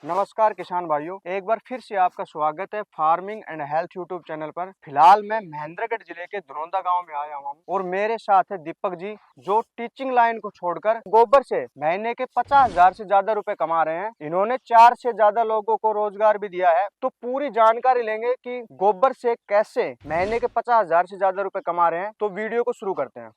नमस्कार किसान भाइयों, एक बार फिर से आपका स्वागत है farming and health YouTube channel पर। फिलहाल मैं महेंद्रगढ़ जिले के धुरौंदा गांव में आया हूँ और मेरे साथ है दीपक जी, जो टीचिंग लाइन को छोड़कर गोबर से महीने के 50,000 से ज्यादा रुपए कमा रहे हैं। इन्होंने 4 से ज्यादा लोगों को रोजगार भी दिया है। तो पूरी जानकारी लेंगे कि गोबर से कैसे महीने के 50,000 से ज्यादा रुपए कमा रहे हैं। तो वीडियो को शुरू करते हैं।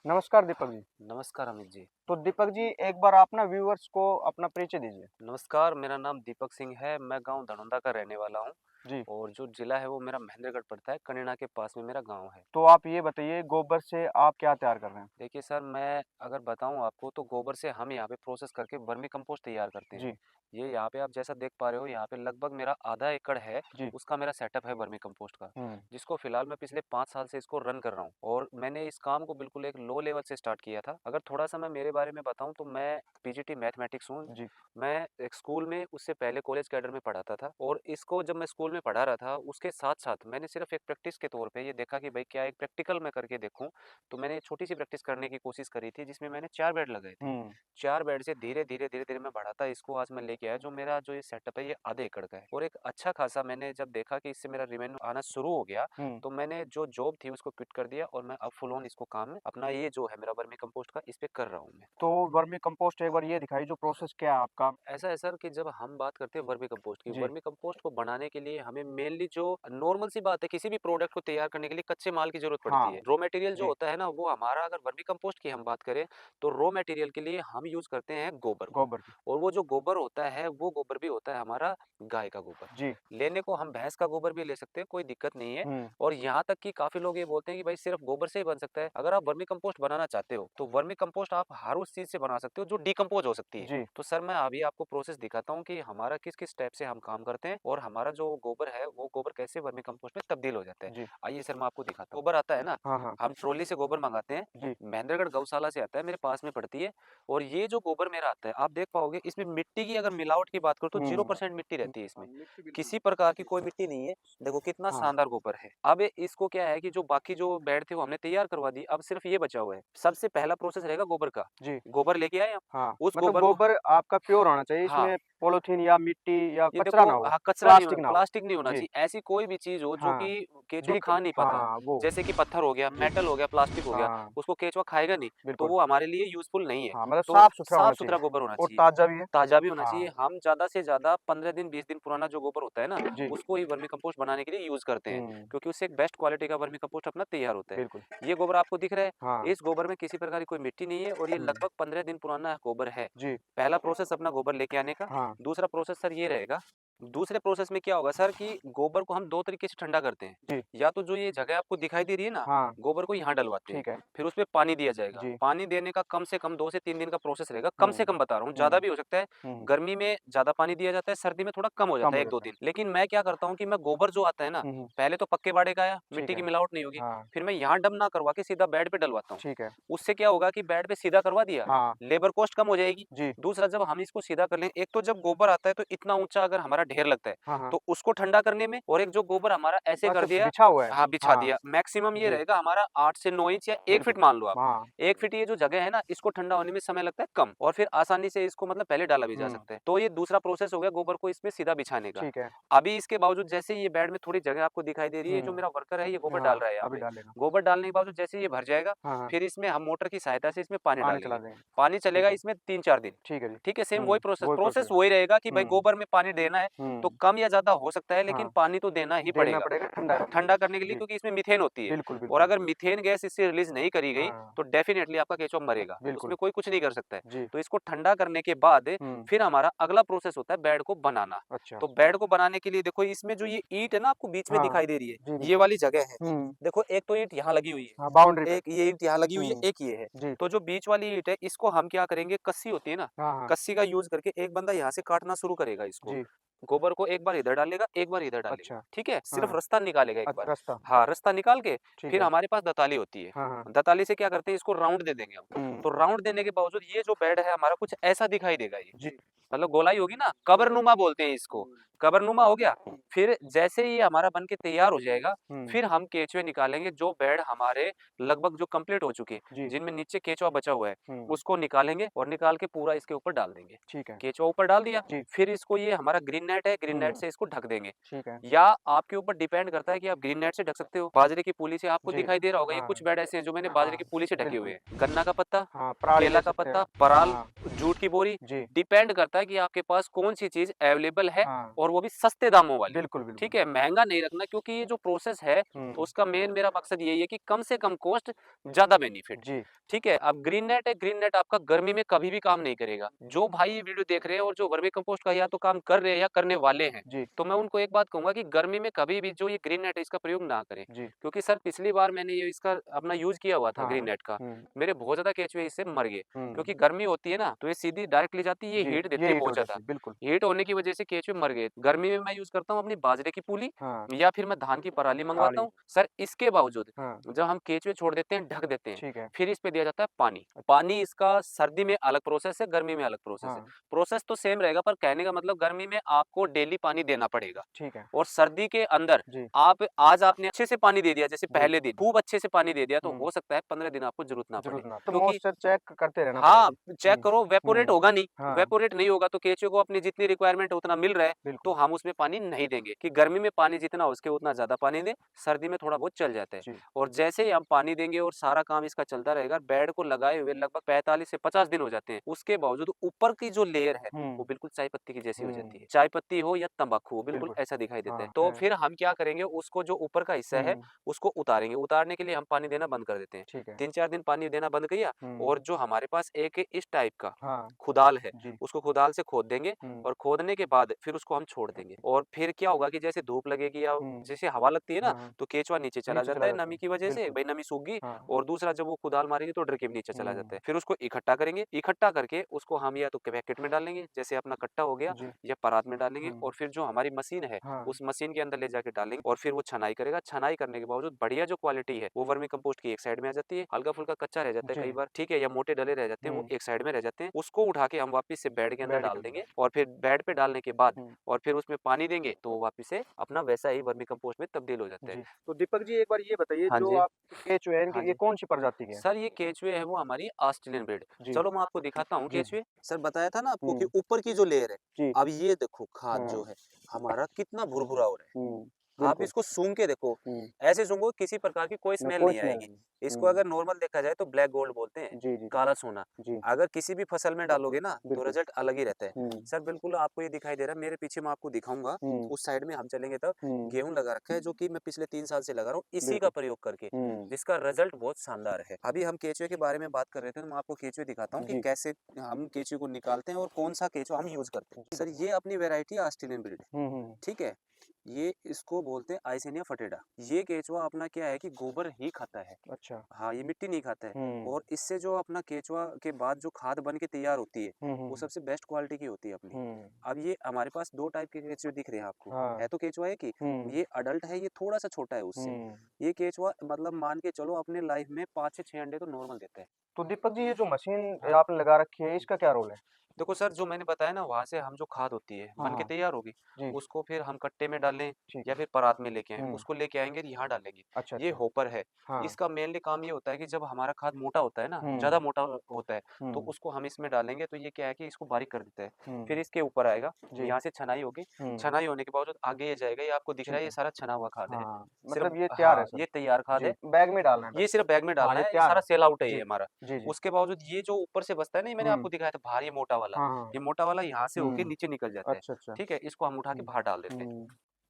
नमस्कार दीपक जी। नमस्कार अमित जी। तो दीपक जी, एक बार आप ना व्यूअर्स को अपना परिचय दीजिए। नमस्कार, मेरा नाम दीपक सिंह है। मैं गांव धनौंदा का रहने वाला हूं जी। और जो जिला है वो मेरा महेंद्रगढ़ पड़ता है। कनीना के पास में मेरा गांव है। तो आप ये बताइए, गोबर से आप क्या तैयार कर रहे हैं? देखिए सर, मैं अगर बताऊं आपको तो गोबर से हम यहाँ पे प्रोसेस करके वर्मी कंपोस्ट तैयार करते हैं। जी। ये यहाँ पे आप जैसा देख पा रहे हो, यहाँ पे लगभग मेरा आधा एकड़ है, जी। उसका मेरा सेटअप है वर्मी कंपोस्ट का, हम्म। जिसको फिलहाल मैं पिछले 5 साल से इसको रन कर रहा हूँ। और मैंने इस काम को बिल्कुल एक लो लेवल से स्टार्ट किया था। अगर थोड़ा सा मैं मेरे बारे में बताऊं तो मैं पीजीटी मैथमेटिक्स हूँ। जी। मैं एक स्कूल में उससे पहले कॉलेज कैडर में पढ़ाता था, और इसको जब मैं स्कूल में पढ़ा रहा था उसके साथ साथ मैंने सिर्फ एक प्रैक्टिस के तौर पे ये देखा कि भाई क्या एक प्रैक्टिकल मैं करके देखूं। तो मैंने छोटी सी प्रैक्टिस करने की कोशिश करी थी, जिसमें मैंने 4 बेड लगाए थे। हम्म। 4 बेड से धीरे धीरे मैं बढ़ाता इसको, आज मैं लेके आया जो मेरा जो ये सेटअप है ये आधे एकड़ का है। और एक अच्छा खासा मैंने जब देखा कि इससे मेरा रेवेन्यू आना शुरू हो गया, हम्म। तो मैंने जो जॉब थी उसको क्विट कर दिया और मैं अब फुल ऑन इसको काम है अपना ये जो है मेरा वर्मी कंपोस्ट का, इस पे कर रहा हूँ मैं। तो वर्मी कंपोस्ट एक बार ये दिखाई, जो प्रोसेस क्या है आपका? ऐसा है सर कि जब हम बात करते हैं वर्मी कंपोस्ट की, जी। वर्मी कंपोस्ट को बनाने के लिए हमें मेनली जो नॉर्मल सी बात है, किसी भी प्रोडक्ट को तैयार करने के लिए कच्चे माल की जरूरत पड़ती हाँ। है। रॉ मटेरियल जो जी। होता है ना, वो हमारा अगर वर्मी कंपोस्ट की हम बात करें तो रॉ मटेरियल के लिए हम यूज करते हैं गोबर को। गोबर की। और वो जो गोबर होता है वो गोबर भी होता है हमारा गाय का गोबर। जी। लेने को हम भैंस का गोबर भी ले सकते हैं, कोई दिक्कत नहीं है। हम्म। और यहाँ तक कि काफी लोग ये बोलते हैं कि भाई सिर्फ गोबर से ही बन सकता है। अगर आप वर्मी कंपोस्ट बनाना चाहते हो तो वर्मी कंपोस्ट आप हर उस चीज से बना सकते हो जो डिकम्पोज हो सकती है। जी। तो सर मैं अभी आपको प्रोसेस दिखाता हूँ कि हमारा किस किस स्टेप से हम काम करते हैं और हमारा जो गोबर है वो गोबर कैसे वर्मी कंपोस्ट में तब्दील हो जाता है। जी। आइए सर मैं आपको दिखाता हूँ। गोबर आता है ना, हाँ हाँ। हम ट्रॉली से गोबर मंगाते हैं। जी। महेंद्रगढ़ गौशाला से आता है, मेरे पास में पड़ती है। और ये जो गोबर मेरा आता है, आप देख पाओगे इसमें मिट्टी की अगर मिलावट की बात करो तो 0% मिट्टी रहती है इसमें। किसी प्रकार की कोई मिट्टी नहीं है। देखो कितना हाँ। शानदार गोबर है। अब इसको क्या है कि जो बाकी जो बेड थे वो हमने तैयार करवा दी, अब सिर्फ ये बचा हुआ है। सबसे पहला प्रोसेस रहेगा गोबर का। जी। गोबर लेके आए हम, हाँ, उस मतलब गोबर को, गोबर आपका प्योर होना चाहिए, हाँ, इसमें पॉलीथीन या मिट्टी या ये कचरा देखो, ना हो, हाँ, कचरा नहीं होना, प्लास्टिक ना हो। प्लास्टिक नहीं होना जी। चाहिए। ऐसी कोई भी चीज हो जो हाँ। कि केचुआ डिक खा नहीं पाता, हाँ, वो। जैसे कि पत्थर हो गया, जी। मेटल हो गया, प्लास्टिक हो गया, हाँ, उसको केचुआ खाएगा नहीं, तो बिल्कुल। वो हमारे लिए यूजफुल नहीं है। हाँ, मतलब तो साफ-सुथरा होना साफ चाहिए सुथरा गोबर होना और चाहिए, ताज़ा भी है। ताजा भी होना चाहिए। हाँ। हम ज्यादा से ज्यादा 15 दिन 20 दिन पुराना जो गोबर होता है ना, जी। उसको ही वर्मी कंपोस्ट बनाने के लिए यूज करते हैं, हुँ, क्योंकि उससे एक बेस्ट क्वालिटी का वर्मी कंपोस्ट अपना तैयार होता है। बिल्कुल। ये गोबर आपको दिख रहा हाँ। है, इस गोबर में किसी प्रकार की कोई मिट्टी नहीं है और ये हुँ। लगभग 15 दिन पुराना गोबर है। जी। पहला प्रोसेस अपना गोबर लेके आने का। हाँ। दूसरा प्रोसेस सर ये रहेगा। दूसरे प्रोसेस में क्या होगा सर कि गोबर को हम 2 तरीके से ठंडा करते हैं। जी। या तो जो ये जगह आपको दिखाई दे रही है ना, हाँ, गोबर को यहाँ डलवाते हैं, ठीक है। फिर उसपे पानी दिया जाएगा। जी। पानी देने का कम से कम 2 से 3 दिन का प्रोसेस रहेगा, कम हुँ, से कम बता रहा हूँ, ज़्यादा हुँ, भी हो सकता है। हुँ। गर्मी में ज़्यादा पानी दिया जाता है, सर्दी में थोड़ा कम हो कम जाता है हो 1-2 जाता है। दिन। लेकिन मैं क्या करता हूँ कि मैं गोबर जो आता है ना, हुँ, हुँ, पहले तो पक्के बाड़े का आया, ठीक मिट्टी की है। मिलावट नहीं होगी। हाँ, फिर मैं यहाँ डंप ना करवा के सीधा बेड पे डलवाता हूँ। ठीक है। उससे क्या होगा कि बेड पे सीधा करवा दिया, हाँ, लेबर कॉस्ट कम हो जाएगी। जी। दूसरा, जब हम इसको सीधा कर लें, एक तो जब गोबर आता है तो इतना ऊंचा अगर हमारा ढेर लगता है हाँ, हाँ। तो उसको ठंडा करने में, और एक जो गोबर हमारा ऐसे कर अच्छा, दिया, बिछा हुआ है। हाँ बिछा हाँ, दिया, मैक्सिमम ये जी, रहेगा हमारा 8 से 9 इंच या 1 बिल्कुल। फीट मान लो आप। हाँ, 1 फीट ये जो जगह है ना, इसको ठंडा होने में समय लगता है कम, और फिर आसानी से इसको मतलब पहले डाला भी जा हुँ, सकता है। तो ये दूसरा प्रोसेस हो गया गोबर को इसमें सीधा बिछाने का। ठीक है। अभी इसके बावजूद जैसे ये बेड में थोड़ी जगह आपको दिखाई दे रही है, जो हुँ, मेरा वर्कर है ये गोबर डाल हाँ, रहा है यहाँ अभी पे। डालेगा। गोबर डालने के बावजूद जैसे ये भर जाएगा, हाँ, हाँ, फिर इसमें हम मोटर की सहायता से इसमें पानी पानी चला डालेंगे। देंगे। पानी चलेगा ठीक है, इसमें 3-4 दिन। ठीक है जी। ठीक है, सेम हुँ, वही प्रोसेस वही प्रोसेस प्रोसेस। वही रहेगा कि भाई हुँ, गोबर में पानी देना है तो हुँ, कम या ज्यादा हो सकता है, लेकिन हाँ, पानी तो देना ही देना पड़ेगा पड़ेगा ठंडा करने के ठंडा लिए। करने के लिए, जी, क्योंकि इसमें मीथेन होती है। बिल्कुल, और बिल्कुल। अगर मीथेन गैस इससे रिलीज नहीं करी गई हाँ, तो डेफिनेटली आपका केचुआ मरेगा, बिल्कुल। उसमें कोई कुछ नहीं कर सकता है। जी। तो इसको ठंडा करने के बाद हुँ, फिर हमारा अगला प्रोसेस होता है बेड को बनाना। अच्छा। तो बेड को बनाने के लिए देखो, इसमें जो ये ईंट है ना आपको बीच में हाँ, दिखाई दे रही है, जी, ये बिल्कुल। वाली जगह है। हुँ, देखो एक तो ईंट यहाँ लगी हुई हाँ, बाउंड्री है, पे। एक ये ईंट यहाँ लगी हुई है, हुँ, एक ये है। जी। तो जो बीच वाली ईंट है इसको हम क्या करेंगे, कस्सी होती है ना, हाँ, हाँ, कस्सी का यूज करके एक बंदा यहाँ से काटना शुरू करेगा इसको। जी। गोबर को एक बार इधर डालेगा, एक बार इधर डालेगा, अच्छा, ठीक है, सिर्फ हाँ, रास्ता निकालेगा एक बार। रास्ता। हाँ, रास्ता निकाल के ठीक फिर है। हमारे पास दताली होती है। हाँ, हाँ। दताली से क्या करते हैं, इसको राउंड दे देंगे हम। हुँ, तो राउंड देने के बावजूद ये जो बेड है हमारा कुछ ऐसा दिखाई देगा ये, जी। मतलब गोलाई होगी ना, कबरनुमा बोलते हैं इसको। कबरनुमा हो गया। फिर जैसे ही ये हमारा बन के तैयार हो जाएगा, हम्म, फिर हम केचुए निकालेंगे जो बेड हमारे लगभग जो कंप्लीट हो चुके हैं, जी, जिनमें नीचे केचुआ बचा हुआ है, हम्म, उसको निकालेंगे और निकाल के पूरा इसके ऊपर डाल देंगे। ठीक है, केचुआ ऊपर डाल दिया, जी, फिर इसको ये हमारा ग्रीन नेट है, ग्रीन नेट हम्म, से इसको ढक देंगे। ठीक है, या आपके ऊपर डिपेंड करता है कि आप ग्रीन नेट से ढक सकते हो, बाजरे की पूली से। आपको जी, दिखाई दे रहा होगा ये हाँ, कुछ बेड ऐसे हैं जो मैंने बाजरे हाँ, की पूली से ढके हुए बिल्कुल, हैं। गन्ना का पत्ता, हाँ, पराली केला ले का सकते हैं, पत्ता, पराल, हाँ, जूट की बोरी, जी, डिपेंड करता है कि आपके पास कौन सी चीज अवेलेबल है हाँ, और वो भी सस्ते दामों वाली। बिल्कुल, बिल्कुल, ठीक है, महंगा नहीं रखना, क्योंकि ये जो प्रोसेस है हम्म, उसका मेन मेरा मकसद यही है कि कम से कम कॉस्ट, ज्यादा बेनिफिट। जी, ठीक है, अब ग्रीन नेट है, ग्रीन नेट आपका गर्मी में कभी भी काम नहीं करेगा। जो भाई ये वीडियो देख रहे हैं और जो वर्मी कंपोस्ट का या तो काम कर रहे हैं या करने वाले हैं, जी, तो मैं उनको एक बात कहूंगा कि गर्मी में कभी भी जो ये ग्रीन नेट है इसका प्रयोग ना करें। जी, क्योंकि सर पिछली बार मैंने ये इसका अपना यूज किया हुआ था हाँ, ग्रीन नेट का, हम्म, मेरे बहुत ज्यादा केंचुए इससे मर गए। हम्म, क्योंकि गर्मी होती है ना तो ये सीधी डायरेक्टली जाती है, ये जी, हीट देती ये है हीट बहुत हो ज्यादा। जाती है, बिल्कुल, हीट होने की वजह से केंचुए मर गए। गर्मी में मैं यूज करता हूँ अपनी बाजरे की पूली, हाँ, या फिर मैं धान की पराली मंगवाता पराली, हूँ। सर इसके बावजूद हाँ, जब हम केंचुए छोड़ देते हैं, ढक देते हैं, ठीक है, फिर इस पे दिया जाता है पानी। अच्छा, पानी इसका सर्दी में अलग प्रोसेस है, गर्मी में अलग प्रोसेस है। हाँ, प्रोसेस तो सेम रहेगा, पर कहने का मतलब गर्मी में आपको डेली पानी देना पड़ेगा, ठीक है, और सर्दी के अंदर जी, आप आज आपने अच्छे से पानी दे दिया, जैसे जी, पहले दिन खूब अच्छे से पानी दे दिया, तो हम्म, हो सकता है 15 दिन आपको जरूरत ना पड़े। जरूरत ना, तो क्योंकि मॉइस्चर चेक करते रहना हाँ, पड़ेगा, चेक करो, वेपोरेट होगा नहीं। हाँ, वेपोरेट नहीं होगा तो केंचुए को अपनी जितनी रिक्वायरमेंट है उतना मिल रहा है, तो बिल्कुल, हम उसमें पानी नहीं देंगे। कि गर्मी में पानी जितना हो सके उतना ज्यादा पानी दें, सर्दी में थोड़ा बहुत चल जाता है। जी, और जैसे ही हम पानी देंगे और सारा काम इसका चलता रहेगा, बेड को लगाए हुए लगभग 45 से 50 दिन हो जाते हैं, उसके बावजूद ऊपर की जो लेयर है हम्म, वो बिल्कुल चाय पत्ती की जैसी हो जाती हम्म, है। चाय पत्ती हो या तंबाकू हो, बिल्कुल बिल्कुल, ऐसा दिखाई देता है। हाँ, तो है, फिर हम क्या करेंगे, उसको जो ऊपर का हिस्सा है उसको उतारेंगे। उतारने के लिए हम पानी देना बंद कर देते हैं। ठीक है, 3-4 दिन पानी देना बंद किया, और जो हमारे पास एक इस टाइप का हाँ, खुदाल है, जी, उसको खुदाल से खोद देंगे, हुँ, और खोदने के बाद फिर उसको हम छोड़ देंगे। और फिर क्या होगा कि जैसे धूप लगेगी या हुँ, जैसे हवा लगती है ना, हाँ, हाँ, तो केंचुआ नीचे चला नीचे जाता चला है जाता नमी है, की वजह से, बिल्कुल, भाई नमी सूख गई। हाँ, और दूसरा जब वो खुदाल मारेंगे तो डर के भी नीचे चला जाता हुँ, है। फिर उसको इकट्ठा करेंगे, इकट्ठा करके उसको हम या तो पैकेट में डालेंगे, जैसे अपना कट्टा हो गया, जी, या परात में डालेंगे, हुँ, और फिर जो हमारी मशीन है हाँ, उस मशीन के अंदर ले जाके डालेंगे, और फिर वो छनाई करेगा। छनाई करने के बावजूद बढ़िया जो क्वालिटी है वो वर्मी कंपोस्ट की एक साइड में आ जाती है, हल्का फुल्का कच्चा रह जाता है जी, कई बार, ठीक है, या मोटे डले रह जाते हैं, वो हुँ, एक साइड में रह जाते हैं। उसको उठा के हम वापस से बेड के अंदर बेड के डाल अंदर, देंगे, और फिर बेड पे डालने के बाद हुँ, और फिर उसमें पानी देंगे, तो वो वापस से अपना वैसा ही वर्मी कंपोस्ट में तब्दील हो जाता है। जी। तो दीपक जी एक बार ये बताइए हाँ जो जी, आप केचुए हैं हाँ इनकी ये जी। कौन-सी प्रजाति के हैं? सर ये केचुए है वो हमारी ऑस्ट्रेलियन ब्रीड। जी, चलो मैं आपको दिखाता हूँ जी, केचुए। सर बताया था ना आपको कि हुँ, ऊपर की जो लेयर है, जी, अब ये देखो खाद जो हाँ, है हमारा कितना भुरभुरा हो रहा है। हुँ, आप बिल्कुल, इसको सूंघ के देखो, हुँ, ऐसे सूंघो किसी प्रकार की कोई ना स्मेल कोई नहीं स्मेल आएगी। नहीं, इसको हुँ, अगर नॉर्मल देखा जाए तो ब्लैक गोल्ड बोलते हैं, जी, जी, काला सोना। जी, अगर किसी भी फसल में डालोगे ना तो बिल्कुल, रिजल्ट अलग ही रहता है। हुँ, सर बिल्कुल आपको ये दिखाई दे रहा है, मेरे पीछे मैं आपको दिखाऊंगा, हुँ, उस साइड में हम चलेंगे तब। हुँ, गेहूं लगा रखा है जो कि मैं पिछले 3 साल से लगा रहा हूँ इसी का बिल्कुल, प्रयोग करके, हुँ, जिसका रिजल्ट बहुत शानदार है। अभी हम केचुए के बारे में बात कर रहे थे, तो मैं आपको केचुए दिखाता हूँ कि जी, कैसे हम केचुए को निकालते हैं और कौन सा केचुआ हम यूज करते हैं। जी, सर ये अपनी वेराइटी ऑस्ट्रेलियन ब्रीड है, हुँ, हुँ, ठीक है। ये इसको बोलते हैं आइसेनिया फटेडा। ये केचुआ अपना क्या है कि गोबर ही खाता है। अच्छा, हाँ, ये मिट्टी नहीं खाता है। हुँ, और इससे जो अपना केचुआ के बाद जो खाद बन के तैयार होती है, हुँ, वो हुँ, सबसे बेस्ट क्वालिटी की होती है अपनी। हुँ, अब ये हमारे पास 2 टाइप के केचुए दिख रहे हैं आपको। हाँ, है तो केचुआ एक ही, हुँ, ये अडल्ट है, ये थोड़ा-सा छोटा है उससे। हुँ। ये केचुआ मतलब मान के चलो अपने लाइफ में 5 से 6 अंडे तो नॉर्मल देता है। तो दीपक जी ये जो मशीन हाँ। आपने लगा रखी है इसका क्या रोल है? देखो सर, जो मैंने बताया ना, वहाँ से हम जो खाद होती है हाँ, बन के हाँ, तैयार होगी, जी, उसको फिर हम कट्टे में डालें ठीक या है, फिर परात में लेके आएँ, हुँ, उसको लेके आएँगे और यहाँ डालेंगे। अच्छा, ये अच्छा, हॉपर है। हाँ, इसका मेनली काम ये होता है कि जब हमारा खाद मोटा होता है ना, हुँ, ज़्यादा मोटा होता है, तो हुँ, उसको हम इसमें डालेंगे तो ये क्या है कि इसको बारीक कर देता है। फिर हुँ, इसके ऊपर आएगा, जी, यहाँ से छनाई होगी, हुँ, छनाई होने के बावजूद आगे ये जाएगा, ये आपको दिख रहा है, ठीक ये है, सारा छना हुआ खाद है। हाँ, सिर्फ मतलब ये तैयार है हाँ, सब? ये तैयार खाद जी, है। बैग में डालना है ये बस? सिर्फ बैग में हाँ, डालना ये है, ये तैयार सारा है। सेल आउट है ये जी, हमारा। जी, जी, उसके बावजूद ये जो ऊपर से बचता है ना, ये मैंने हुँ, आपको दिखाया था बाहर ये मोटा वाला, हाँ, हाँ, ये मोटा वाला यहाँ से होके हुँ, नीचे निकल जाता है। अच्छा, अच्छा, ठीक है, इसको हम उठा के हुँ, बाहर डाल देते हैं। हुँ।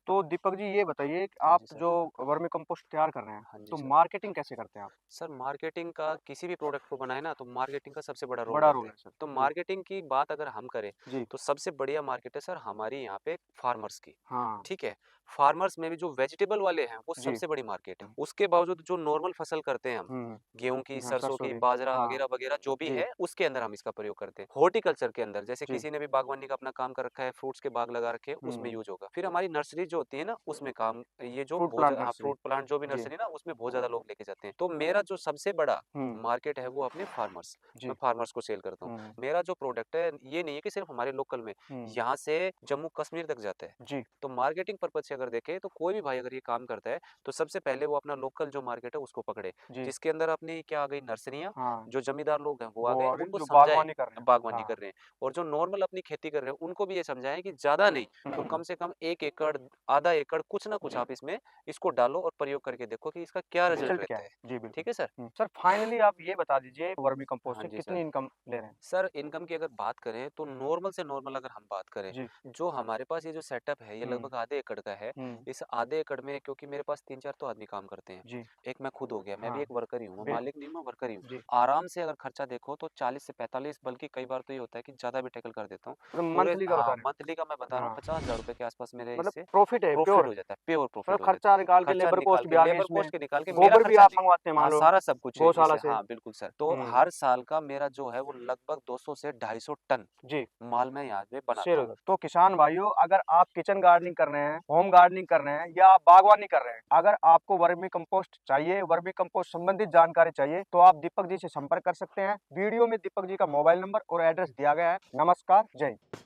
तो दीपक जी ये बताइए कि हाँ आप जी सर। जो वर्मी कंपोस्ट तैयार कर रहे हैं, हाँ जी तो सर। मार्केटिंग कैसे करते हैं आप? सर मार्केटिंग का किसी भी प्रोडक्ट को बनाए ना तो मार्केटिंग का सबसे बड़ा रोल बड़ा रहता रोल है। है सर। तो जी, मार्केटिंग की बात अगर हम करें जी, तो सबसे बढ़िया मार्केट है सर हमारी यहाँ पे फार्मर्स की। हाँ, ठीक है, फार्मर्स में भी जो वेजिटेबल वाले हैं वो जी, सबसे बड़ी मार्केट है। उसके बावजूद जो नॉर्मल फसल करते हैं हम, हुँ, गेहूं की, हाँ, सरसों सरसों की, की, बाजरा हाँ, वगैरह वगैरह जो भी जी, है उसके अंदर हम इसका प्रयोग करते हैं। हॉर्टिकल्चर के अंदर जैसे जी, किसी ने भी बागवानी का अपना काम कर रखा है, फ्रूट्स के बाग लगा रखे हैं, उसमें हुँ, यूज होगा। फिर हमारी नर्सरी जो होती है ना उसमें काम, ये जो फ्रूट बहुत प्लांट ज़्यादा, हाँ, नर्सरी। फ्रूट प्लांट जो भी जी। नर्सरी ना उसमें बहुत ज़्यादा लोग लेके जाते हैं। तो मेरा जो सबसे बड़ा मार्केट है वो अपने फार्मर्स, जी। मैं फार्मर्स को सेल करता हूँ। मेरा जो प्रोडक्ट है ये नहीं है कि सिर्फ हमारे लोकल में, यहाँ से जम्मू कश्मीर तक जाता है। जी। तो मार्केटिंग पर्पज से अगर देखें तो कोई भी भाई अगर ये काम करता है तो सबसे पहले वो अपना लोकल जो मार्केट है उसको पकड़े, जी। जिसके अंदर अपनी क्या आ गई नर्सरियाँ, हाँ, जो जमींदार लोग हैं वो आ वो गए, आ गए उनको जो समझाएं, बागवानी कर रहे हैं। बागवानी हाँ। कर रहे हैं, और जो नॉर्मल अपनी खेती कर रहे हैं उनको भी ये समझाएं कि ज्यादा नहीं तो कम से कम 1 एकड़, आधा एकड़, कुछ ना कुछ आप इसमें इसको डालो और प्रयोग करके देखो कि इसका क्या रिजल्ट रिजल्ट क्या रहता है? है। जी, बिल्कुल। ठीक है सर। सर फाइनली आप ये बता दीजिए वर्मी कंपोस्ट हाँ से जी कितनी सर। इनकम ले रहे हैं? सर इनकम की अगर बात करें तो नॉर्मल से नॉर्मल अगर हम बात करें, जी। जो हमारे पास ये जो सेटअप है ये हुँ, लगभग आधे एकड़ का है। हुँ। इस आधे एकड़ में क्योंकि मेरे पास 3-4 तो आदमी काम करते हैं, जी। एक मैं खुद हो गया, मैं भी हाँ, एक वर्कर ही हूँ, मैं बिल्कुल। मालिक नहीं हूँ, मैं वर्कर ही हूँ। जी। आराम से अगर खर्चा देखो तो 40 से 45, बल्कि कई बार तो ये होता है कि ज़्यादा भी टैकल कर देता हूँ। मतलब पूरे, मंथली का बता हाँ, रहे मंथली का मैं हैं? बता रहा हूँ हाँ, 50,000 रुपए के आसपास मेरे मतलब इससे प्रॉफिट है प्रॉफ़िट प्योर? हो जाता है, प्योर मतलब प्रॉफ़िट हो जाता है। खर्चा निकाल के खर्चा लेबर निकाल कॉस्ट भी के, आ गई लेबर इसमें, कॉस्ट के निकाल के मेरा गोबर भी खर्चा आप नहीं, मँगवाते हैं मान हाँ, लो, सारा सब कुछ गौशाला इसे, से। हाँ, बिल्कुल सर। तो हुँ, हर साल का मेरा जो है वो लगभग 200 से 250 टन जी। माल मैं यहाँ पे शेयर बनाता होगा। हूँ। तो किसान भाइयों अगर आप किचन गार्डनिंग कर रहे हैं, होम गार्डनिंग कर रहे हैं या आप बागवानी कर रहे हैं, अगर आपको वर्मी कंपोस्ट चाहिए, वर्मी कंपोस्ट संबंधित जानकारी चाहिए तो आप दीपक जी से संपर्क कर सकते हैं। वीडियो में दीपक जी का मोबाइल नंबर और एड्रेस दिया गया है। नमस्कार, जय हिंद।